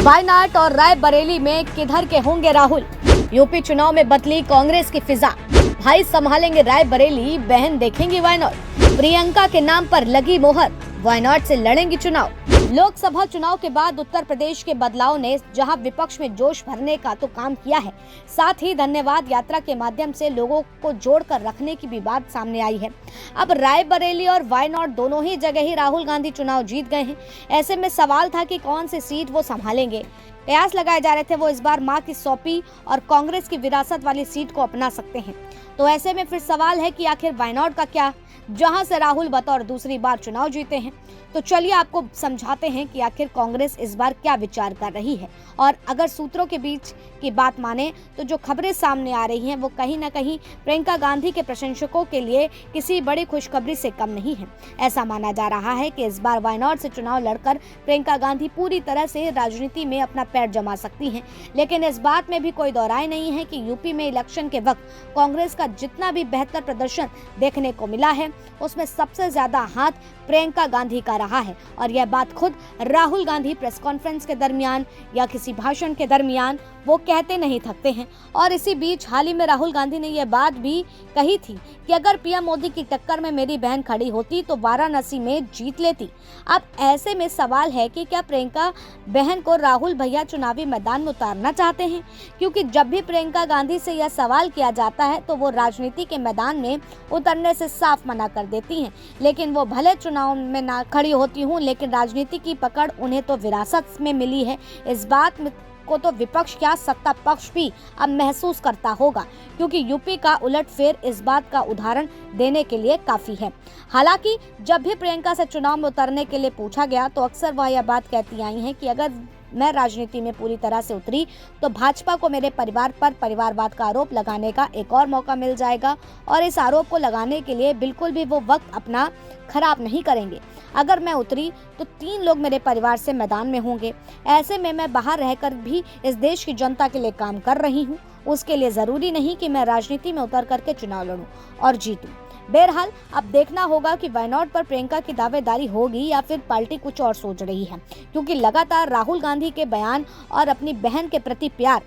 वायनाड और रायबरेली में किधर के होंगे राहुल? यूपी चुनाव में बदली कांग्रेस की फिजा। भाई संभालेंगे रायबरेली, बहन देखेंगी वायनाड। प्रियंका के नाम पर लगी मोहर, वायनाड से लड़ेंगी चुनाव। लोकसभा चुनाव के बाद उत्तर प्रदेश के बदलाव ने जहां विपक्ष में जोश भरने का तो काम किया है, साथ ही धन्यवाद यात्रा के माध्यम से लोगों को जोड़कर रखने की भी बात सामने आई है। अब रायबरेली और वायनाड दोनों ही जगह ही राहुल गांधी चुनाव जीत गए हैं। ऐसे में सवाल था कि कौन सी सीट वो संभालेंगे। कयास लगाए जा रहे थे वो इस बार मां की सौंपी और कांग्रेस की विरासत वाली सीट को अपना सकते हैं। तो ऐसे में फिर सवाल है कि आखिर वायनाड का क्या, जहां से राहुल बतौर दूसरी बार चुनाव जीते हैं। तो चलिए आपको समझाते हैं कि आखिर कांग्रेस इस बार क्या विचार कर रही है। और अगर सूत्रों के बीच की बात माने तो जो खबरें सामने आ रही हैं वो कहीं ना कहीं प्रियंका गांधी के प्रशंसकों के लिए किसी बड़ी खुशखबरी से कम नहीं है। ऐसा माना जा रहा है कि इस बार वायनाड से चुनाव लड़कर प्रियंका गांधी पूरी तरह से राजनीति में अपना पैर जमा सकती हैं। लेकिन इस बात में भी कोई दो राय नहीं है कि यूपी में इलेक्शन के वक्त कांग्रेस का जितना भी बेहतर प्रदर्शन देखने को मिला है, उसमें सबसे ज्यादा हाथ प्रियंका गांधी का रहा है। और यह बात खुद राहुल गांधी प्रेस कॉन्फ्रेंस के दरमियान या किसी भाषण के दरमियान वो कहते नहीं थकते हैं। और इसी बीच हाल ही में राहुल गांधी ने यह बात भी कही थी कि अगर पीएम मोदी की टक्कर में मेरी बहन खड़ी होती तो वाराणसी में जीत लेती। अब ऐसे में सवाल है कि क्या प्रियंका बहन को राहुल भैया चुनावी मैदान में उतारना चाहते हैं? क्योंकि जब भी प्रियंका गांधी से यह सवाल किया जाता है तो वो राजनीति के मैदान में उतरने से साफ मना कर देती हैं। लेकिन वो भले चुनाव में ना खड़ी होती हूँ, लेकिन राजनीति की पकड़ उन्हें तो विरासत में मिली है। इस बात में को तो विपक्ष क्या सत्ता पक्ष भी अब महसूस करता होगा, क्योंकि यूपी का उलटफेर इस बात का उदाहरण देने के लिए काफी है। हालांकि जब भी प्रियंका से चुनाव में उतरने के लिए पूछा गया तो अक्सर वह यह बात कहती आई हैं कि अगर मैं राजनीति में पूरी तरह से उतरी तो भाजपा को मेरे परिवार पर परिवारवाद का आरोप लगाने का एक और मौका मिल जाएगा और इस आरोप को लगाने के लिए बिल्कुल भी वो वक्त अपना खराब नहीं करेंगे। अगर मैं उतरी तो 3 लोग मेरे परिवार से मैदान में होंगे। ऐसे में मैं बाहर रहकर भी इस देश की जनता के लिए काम कर रही हूँ। उसके लिए जरूरी नहीं कि मैं राजनीति में उतर करके चुनाव लड़ूं और जीतूं। बहरहाल अब देखना होगा कि वायनाड पर प्रियंका की दावेदारी होगी या फिर पार्टी कुछ और सोच रही है, क्योंकि लगातार राहुल गांधी के बयान और अपनी बहन के प्रति प्यार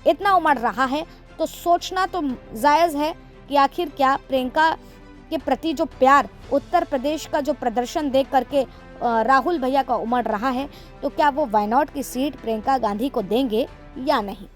इतना उमड़ रहा है तो सोचना तो जायज है कि आखिर क्या प्रियंका के प्रति जो प्यार उत्तर प्रदेश का जो प्रदर्शन देख करके राहुल भैया का उमड़ रहा है, तो क्या वो वायनाड की सीट प्रियंका गांधी को देंगे या नहीं।